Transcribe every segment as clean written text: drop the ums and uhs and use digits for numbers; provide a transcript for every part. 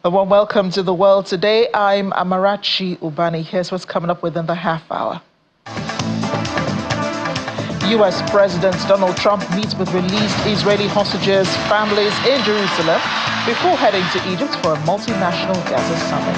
A warm welcome to The World Today. I'm Amarachi Ubani. Here's what's coming up within the half hour. U.S. President Donald Trump meets with released Israeli hostages' families in Jerusalem before heading to Egypt for a multinational Gaza summit.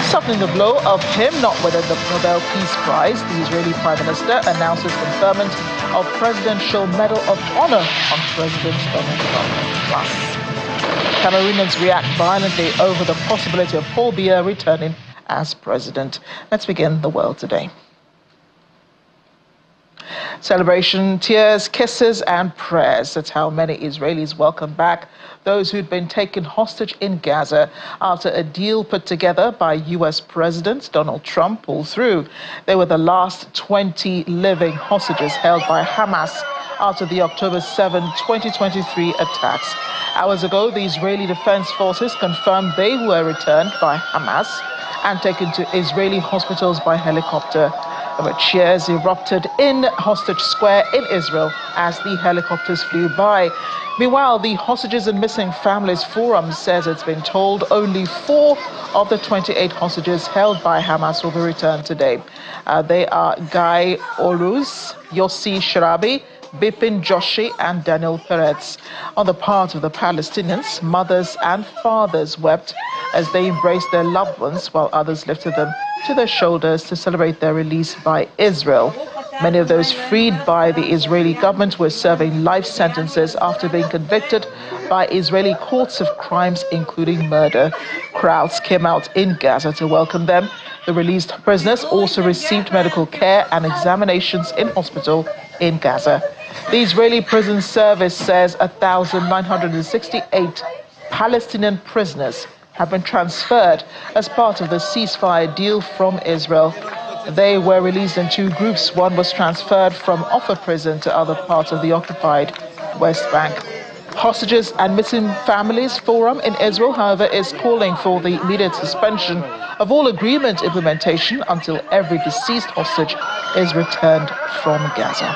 Softening the blow of him not winning the Nobel Peace Prize, the Israeli Prime Minister announces conferment of Presidential Medal of Honor on President Donald Trump. Plus, Cameroonians react violently over the possibility of Paul Biya returning as president. Let's begin The World Today. Celebration, tears, kisses and prayers. That's how many Israelis welcome back those who'd been taken hostage in Gaza after a deal put together by U.S. President Donald Trump pulled through. They were the last 20 living hostages held by Hamas after the October 7, 2023 attacks. Hours ago, the Israeli Defense Forces confirmed they were returned by Hamas and taken to Israeli hospitals by helicopter. Cheers erupted in Hostage Square in Israel as the helicopters flew by. Meanwhile, the Hostages and Missing Families Forum says it's been told only 4 of the 28 hostages held by Hamas will be returned today. They are Guy Oruz, Yossi Sharabi, Bipin Joshi and Daniel Peretz. On the part of the Palestinians, mothers and fathers wept as they embraced their loved ones, while others lifted them to their shoulders to celebrate their release by Israel. Many of those freed by the Israeli government were serving life sentences after being convicted by Israeli courts of crimes including murder. Crowds came out in Gaza to welcome them. The released prisoners also received medical care and examinations in hospital in Gaza. The Israeli Prison Service says 1,968 Palestinian prisoners have been transferred as part of the ceasefire deal from Israel. They were released in 2 groups. One was transferred from Offa prison to other parts of the occupied West Bank. Hostages and Missing Families Forum in Israel, however, is calling for the immediate suspension of all agreement implementation until every deceased hostage is returned from Gaza.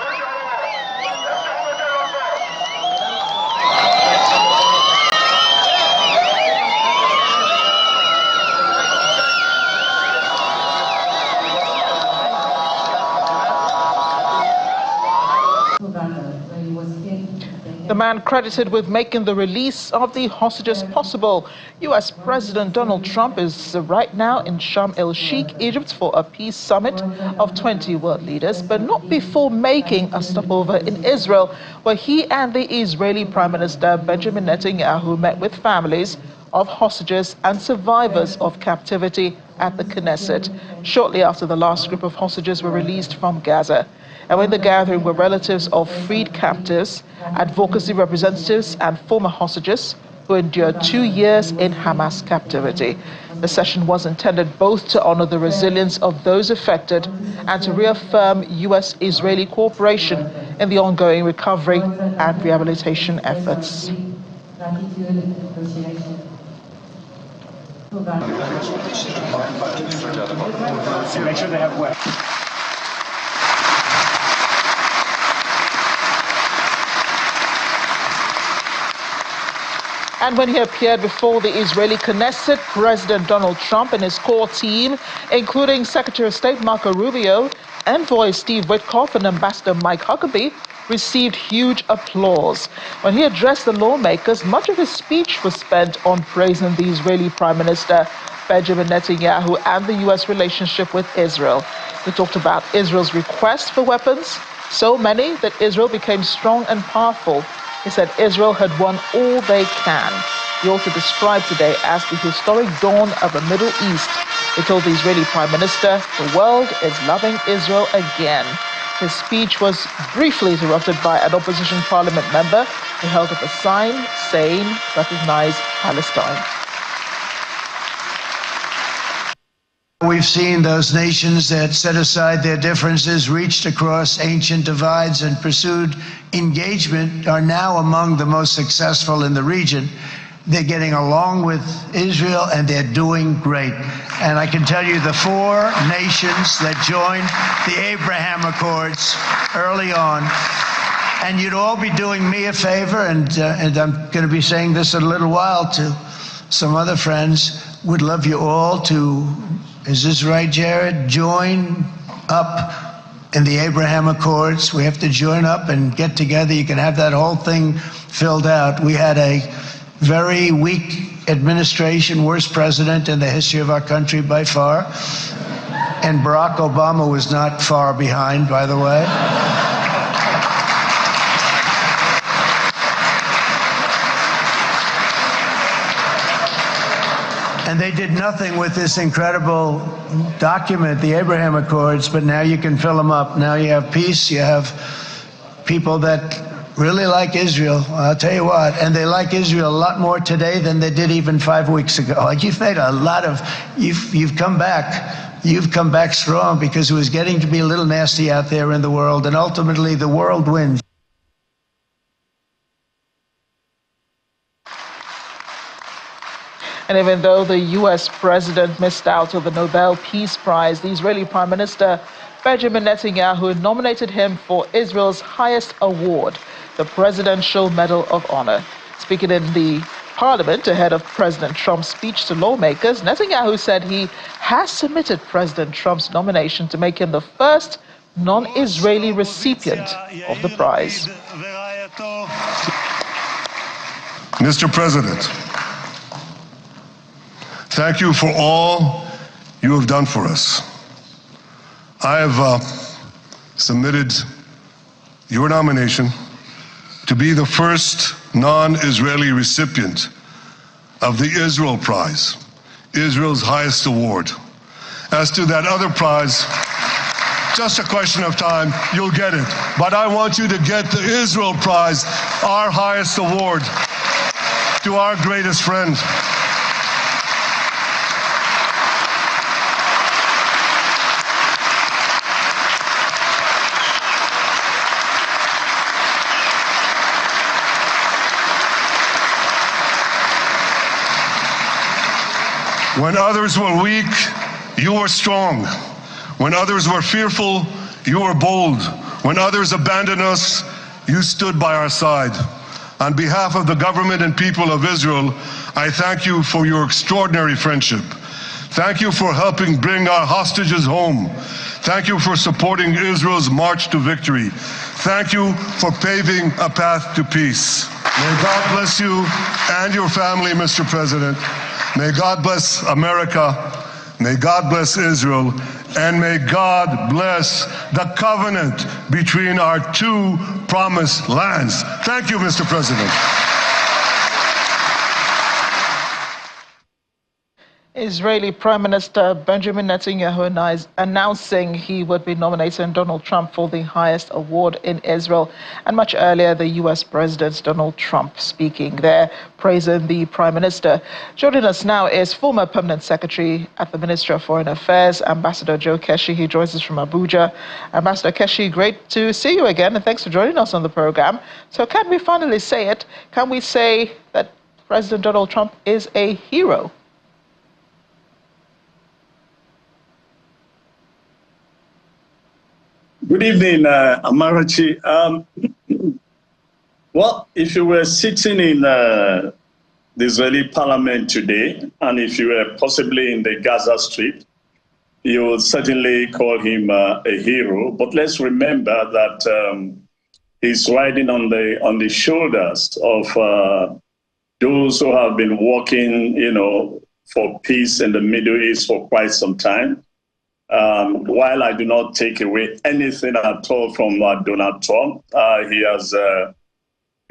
The man credited with making the release of the hostages possible. U.S. President Donald Trump is right now in Sharm el-Sheikh, Egypt, for a peace summit of 20 world leaders, but not before making a stopover in Israel, where he and the Israeli Prime Minister Benjamin Netanyahu met with families of hostages and survivors of captivity at the Knesset, shortly after the last group of hostages were released from Gaza. And in the gathering were relatives of freed captives, advocacy representatives and former hostages who endured 2 years in Hamas captivity. The session was intended both to honor the resilience of those affected and to reaffirm U.S.-Israeli cooperation in the ongoing recovery and rehabilitation efforts. Make sure they have wet. And when he appeared before the Israeli Knesset, President Donald Trump and his core team, including Secretary of State Marco Rubio, Envoy Steve Witkoff and Ambassador Mike Huckabee, received huge applause. When he addressed the lawmakers, much of his speech was spent on praising the Israeli Prime Minister Benjamin Netanyahu and the U.S. relationship with Israel. He talked about Israel's request for weapons, so many that Israel became strong and powerful. He said Israel had won all they can. He also described today as the historic dawn of the Middle East. He told the Israeli Prime Minister, the world is loving Israel again. His speech was briefly interrupted by an opposition parliament member who held up a sign saying, "Recognize Palestine." We've seen those nations that set aside their differences, reached across ancient divides, and pursued engagement are now among the most successful in the region. They're getting along with Israel, and they're doing great. And I can tell you the 4 nations that joined the Abraham Accords early on, and you'd all be doing me a favor, and I'm going to be saying this in a little while to some other friends would love you all to, is this right, Jared? Join up in the Abraham Accords. We have to join up and get together. You can have that whole thing filled out. We had a very weak administration, worst president in the history of our country by far. And Barack Obama was not far behind, by the way. And they did nothing with this incredible document, the Abraham Accords, but now you can fill them up. Now you have peace, you have people that really like Israel, I'll tell you what, and they like Israel a lot more today than they did even 5 weeks ago. Like, you've made a lot of, you've come back strong, because it was getting to be a little nasty out there in the world, and ultimately the world wins. And even though the U.S. president missed out on the Nobel Peace Prize, the Israeli Prime Minister Benjamin Netanyahu nominated him for Israel's highest award, the Presidential Medal of Honor. Speaking in the parliament ahead of President Trump's speech to lawmakers, Netanyahu said he has submitted President Trump's nomination to make him the first non-Israeli recipient of the prize. Mr. President, thank you for all you have done for us. I have submitted your nomination to be the first non-Israeli recipient of the Israel Prize, Israel's highest award. As to that other prize, just a question of time, you'll get it. But I want you to get the Israel Prize, our highest award, to our greatest friend. When others were weak, you were strong. When others were fearful, you were bold. When others abandoned us, you stood by our side. On behalf of the government and people of Israel, I thank you for your extraordinary friendship. Thank you for helping bring our hostages home. Thank you for supporting Israel's march to victory. Thank you for paving a path to peace. May God bless you and your family, Mr. President. May God bless America, may God bless Israel, and may God bless the covenant between our two promised lands. Thank you, Mr. President. Israeli Prime Minister Benjamin Netanyahu announcing he would be nominating Donald Trump for the highest award in Israel. And much earlier, the U.S. President Donald Trump speaking there, praising the Prime Minister. Joining us now is former Permanent Secretary at the Ministry of Foreign Affairs, Ambassador Joe Keshi. He joins us from Abuja. Ambassador Keshi, great to see you again, and thanks for joining us on the program. So can we finally say it? Can we say that President Donald Trump is a hero? Good evening, Amarachi. Well, if you were sitting in the Israeli parliament today, and if you were possibly in the Gaza Strip, you would certainly call him a hero. But let's remember that he's riding on the shoulders of those who have been working, for peace in the Middle East for quite some time. While I do not take away anything at all from Donald Trump, he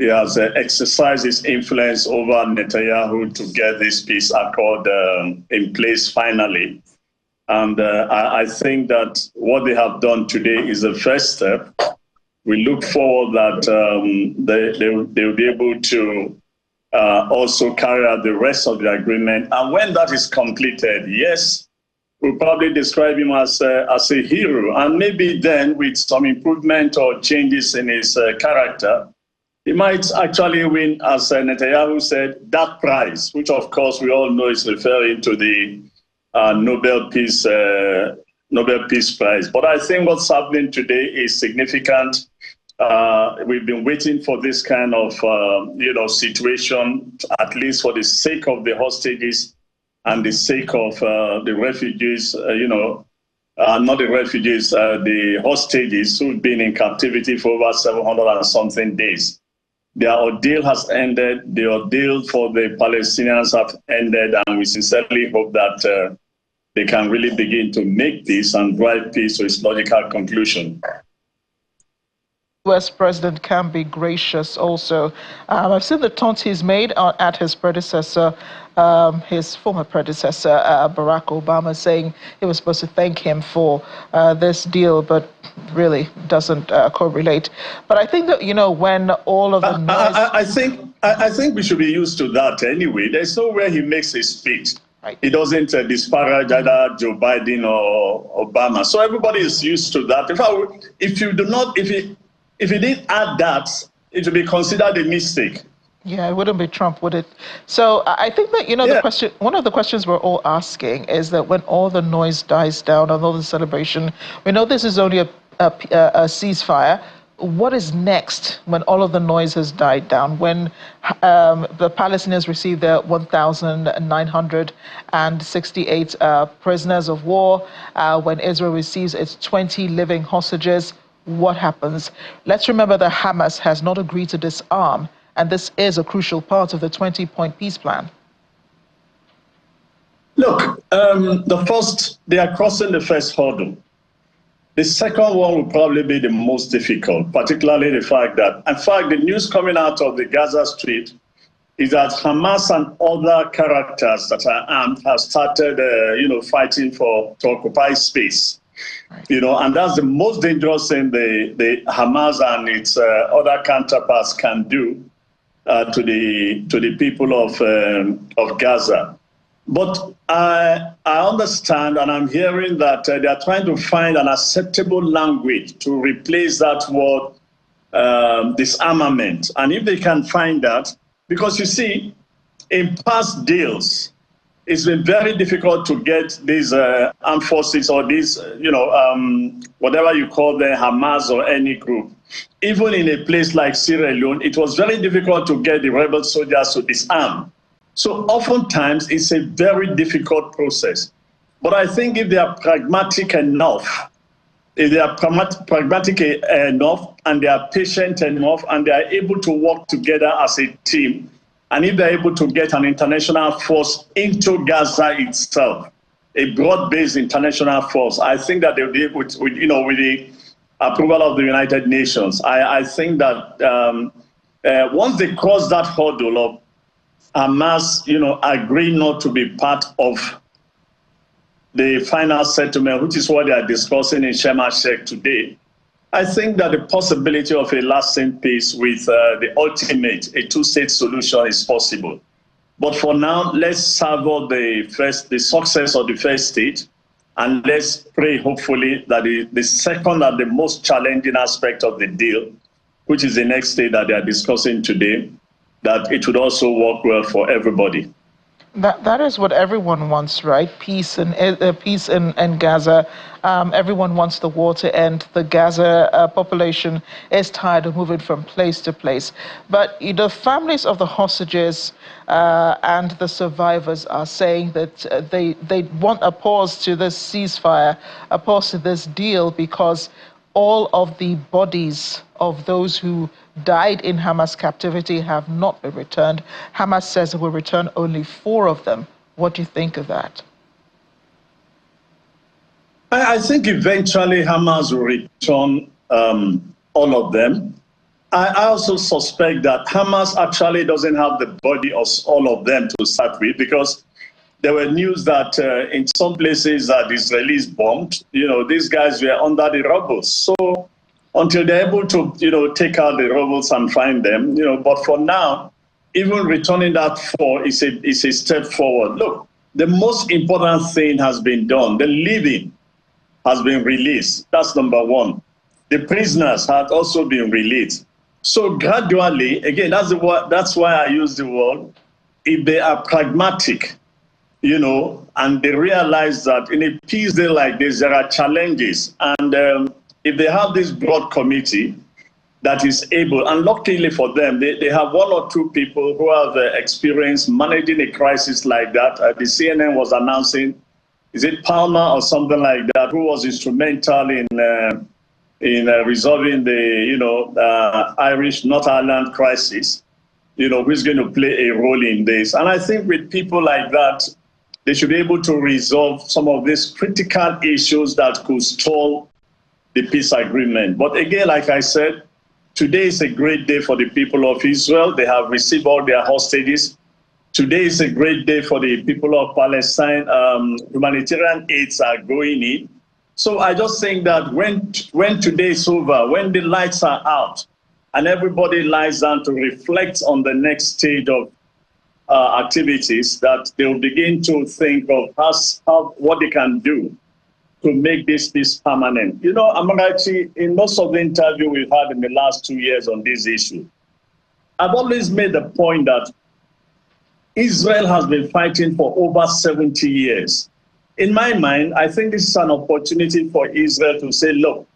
has exercised his influence over Netanyahu to get this peace accord in place finally. And I think that what they have done today is the first step. We look forward that they'll be able to also carry out the rest of the agreement. And when that is completed, yes, we'll probably describe him as a hero. And maybe then with some improvement or changes in his character, he might actually win, as Netanyahu said, that prize, which of course we all know is referring to the Nobel Peace Prize. But I think what's happening today is significant. We've been waiting for this kind of, situation, at least for the sake of the hostages and the sake of the refugees, not the refugees, the hostages who've been in captivity for over 700 and something days. Their ordeal has ended. The ordeal for the Palestinians have ended, and we sincerely hope that they can really begin to make peace and drive peace to its logical conclusion. US President can be gracious also. I've seen the taunt he's made at his predecessor, his former predecessor, Barack Obama, saying he was supposed to thank him for this deal, but really doesn't correlate. But I think that, when all of the noise... I think we should be used to that anyway. There's nowhere he makes a speech. Right. He doesn't disparage either Joe Biden or Obama. So everybody is used to that. If you didn't add that, it would be considered a mistake. Yeah, it wouldn't be Trump, would it? So I think that, the question, one of the questions we're all asking is that when all the noise dies down and all the celebration, we know this is only a ceasefire. What is next when all of the noise has died down? When the Palestinians receive their 1,968 prisoners of war, when Israel receives its 20 living hostages, what happens? Let's remember that Hamas has not agreed to disarm, and this is a crucial part of the 20-point peace plan. Look, they are crossing the first hurdle. The second one will probably be the most difficult, particularly the fact that, in fact, the news coming out of the Gaza Strip is that Hamas and other characters that are armed have started, fighting to occupy space. And that's the most dangerous thing the Hamas and its other counterparts can do to the people of Gaza. But I understand, and I'm hearing that they are trying to find an acceptable language to replace that word disarmament. And if they can find that, because you see, in past deals, it's been very difficult to get these armed forces or these, whatever you call them, Hamas or any group. Even in a place like Sierra Leone, it was very difficult to get the rebel soldiers to disarm. So oftentimes, it's a very difficult process. But I think if they are pragmatic enough, and they are patient enough, and they are able to work together as a team, and if they're able to get an international force into Gaza itself, a broad-based international force, I think that they'll be able to, with the approval of the United Nations, I think that once they cross that hurdle of Hamas, agree not to be part of the final settlement, which is what they are discussing in Sharm el-Sheikh today, I think that the possibility of a lasting peace with the ultimate, a two-state solution is possible. But for now, let's savor the success of the first stage, and let's pray, hopefully, that the second and the most challenging aspect of the deal, which is the next stage that they are discussing today, that it would also work well for everybody. That is what everyone wants, right? Peace in Gaza. Everyone wants the war to end. The Gaza population is tired of moving from place to place. But the families of the hostages and the survivors are saying that they want a pause to this ceasefire, a pause to this deal, because all of the bodies of those who died in Hamas captivity have not been returned. Hamas says it will return only 4 of them. What do you think of that? I think eventually Hamas will return all of them. I also suspect that Hamas actually doesn't have the body of all of them to start with, because there were news that in some places that the Israelis bombed, these guys were under the rubble. So until they're able to, take out the rubbles and find them, but for now, even returning that 4 is a step forward. Look, the most important thing has been done. The living has been released. That's number 1. The prisoners had also been released. So gradually, again, that's why I use the word, if they are pragmatic, and they realize that in a peace day like this, there are challenges. And if they have this broad committee, that is able, and luckily for them, they have one or two people who have experience managing a crisis like that. The CNN was announcing, is it Palmer or something like that, who was instrumental in resolving the Irish Northern Ireland crisis, who's going to play a role in this. And I think with people like that, they should be able to resolve some of these critical issues that could stall the peace agreement. But again, like I said, today is a great day for the people of Israel. They have received all their hostages. Today is a great day for the people of Palestine. Humanitarian aids are going in. So I just think that when today is over, when the lights are out, and everybody lies down to reflect on the next stage of activities, that they'll begin to think of what they can do to make this peace permanent. Amarachi, in most of the interviews we've had in the last 2 years on this issue, I've always made the point that Israel has been fighting for over 70 years. In my mind, I think this is an opportunity for Israel to say, look,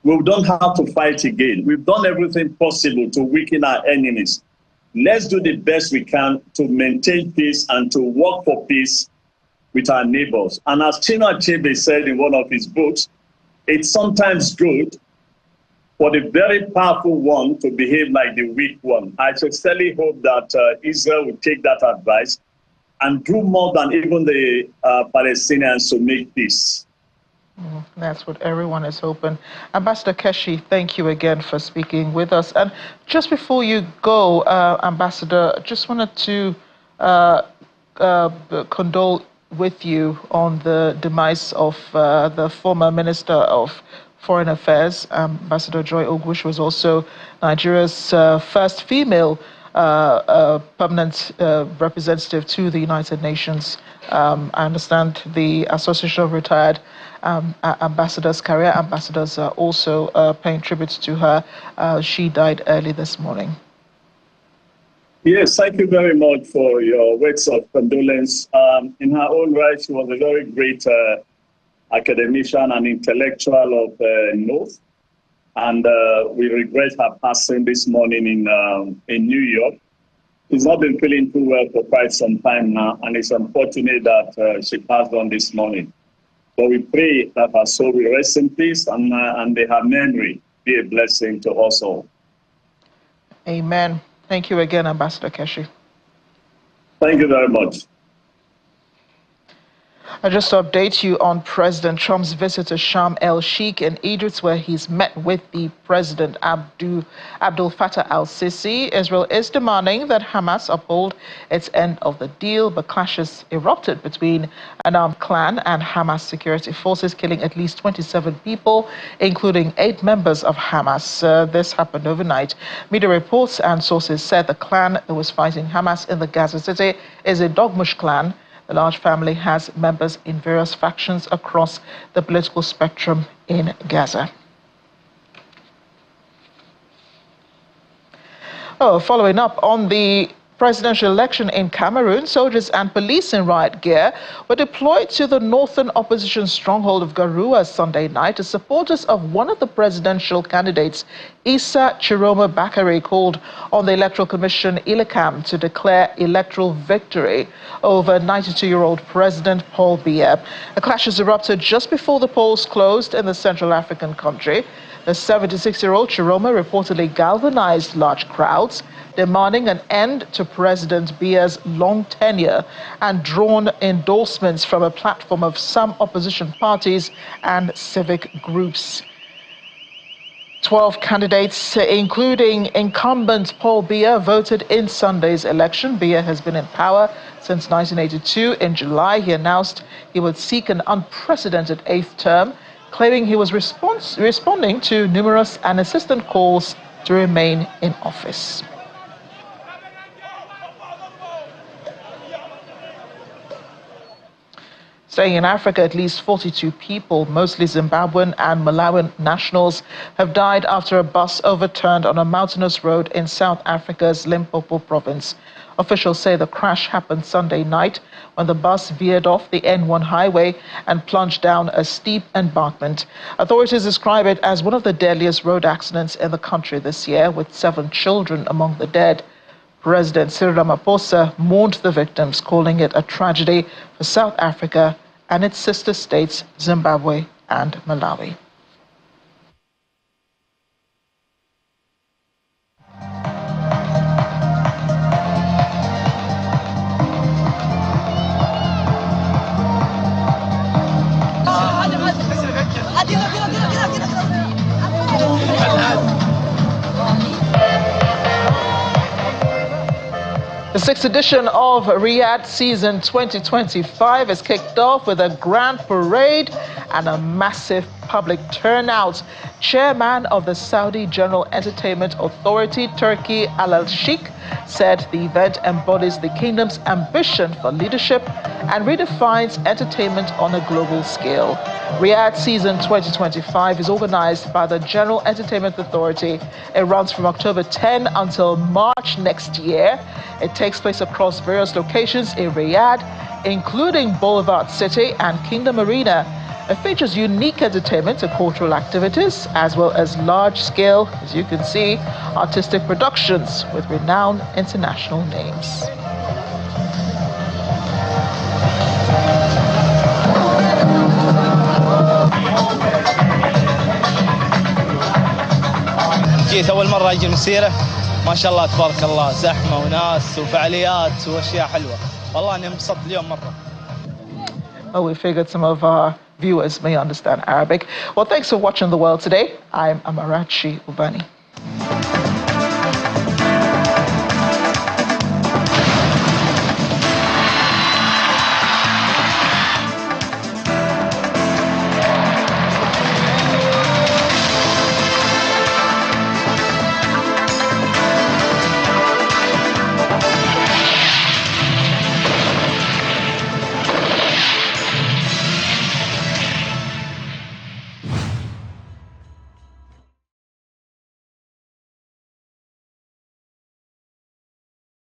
we don't have to fight again. We've done everything possible to weaken our enemies. Let's do the best we can to maintain peace and to work for peace with our neighbors. And as Chinua Achebe said in one of his books, it's sometimes good for the very powerful one to behave like the weak one. I sincerely hope that Israel will take that advice and do more than even the Palestinians to make peace. That's what everyone is hoping. Ambassador Keshi, thank you again for speaking with us. And just before you go, Ambassador, just wanted to condole with you on the demise of the former Minister of Foreign Affairs, Ambassador Joy Ogwush, was also Nigeria's first female permanent representative to the United Nations. I understand the Association of Retired Ambassadors, Career Ambassadors, are also paying tribute to her. She died early this morning. Yes, thank you very much for your words of condolence. In her own right, she was a very great academician and intellectual of note. And we regret her passing this morning in New York. She's not been feeling too well for quite some time now, and it's unfortunate that she passed on this morning. But we pray that her soul will rest in peace and her memory be a blessing to us all. Amen. Thank you again, Ambassador Keshi. Thank you very much. I just to update you on President Trump's visit to Sharm el-Sheikh in Egypt, where he's met with the President Abdel Fattah al-Sisi. Israel is demanding that Hamas uphold its end of the deal, but clashes erupted between an armed clan and Hamas security forces, killing at least 27 people, including 8 members of Hamas. This happened overnight. Media reports and sources said the clan that was fighting Hamas in the Gaza city is a Dogmush clan. The large family has members in various factions across the political spectrum in Gaza. Following up on the presidential election in Cameroon, soldiers and police in riot gear were deployed to the northern opposition stronghold of Garoua Sunday night as supporters of one of the presidential candidates, Issa Chiroma Bakare, called on the Electoral Commission, Ilecam, to declare electoral victory over 92-year-old President Paul Biya. The clashes erupted just before the polls closed in the Central African country. The 76-year-old Chiroma reportedly galvanized large crowds, demanding an end to President Biya's long tenure and drawn endorsements from a platform of some opposition parties and civic groups. 12 candidates, including incumbent Paul Biya, voted in Sunday's election. Biya has been in power since 1982. In July, he announced he would seek an unprecedented 8th term, claiming he was responding to numerous and insistent calls to remain in office. Staying in Africa, at least 42 people, mostly Zimbabwean and Malawian nationals, have died after a bus overturned on a mountainous road in South Africa's Limpopo province. Officials say the crash happened Sunday night when the bus veered off the N1 highway and plunged down a steep embankment. Authorities describe it as one of the deadliest road accidents in the country this year, with 7 children among the dead. President Cyril Ramaphosa mourned the victims, calling it a tragedy for South Africa and its sister states, Zimbabwe and Malawi. The 6th edition of Riyadh season 2025 is kicked off with a grand parade and a massive public turnout. Chairman of the Saudi General Entertainment Authority, Turki Al-Sheikh, said the event embodies the kingdom's ambition for leadership and redefines entertainment on a global scale. Riyadh season 2025 is organized by the General Entertainment Authority. It runs from October 10 until March next year. It takes place across various locations in Riyadh, including Boulevard City and Kingdom Arena. It features unique entertainment and cultural activities, as well as large-scale, as you can see, artistic productions with renowned international names. جيت أول مرة أجي مسيرة، ما شاء الله تبارك الله، زحمة وناس وفعاليات وأشياء حلوة، والله أنا انبسطت اليوم مرة. Well, we figured some of our viewers may understand Arabic. Well, thanks for watching The World Today. I'm Amarachi Ubani.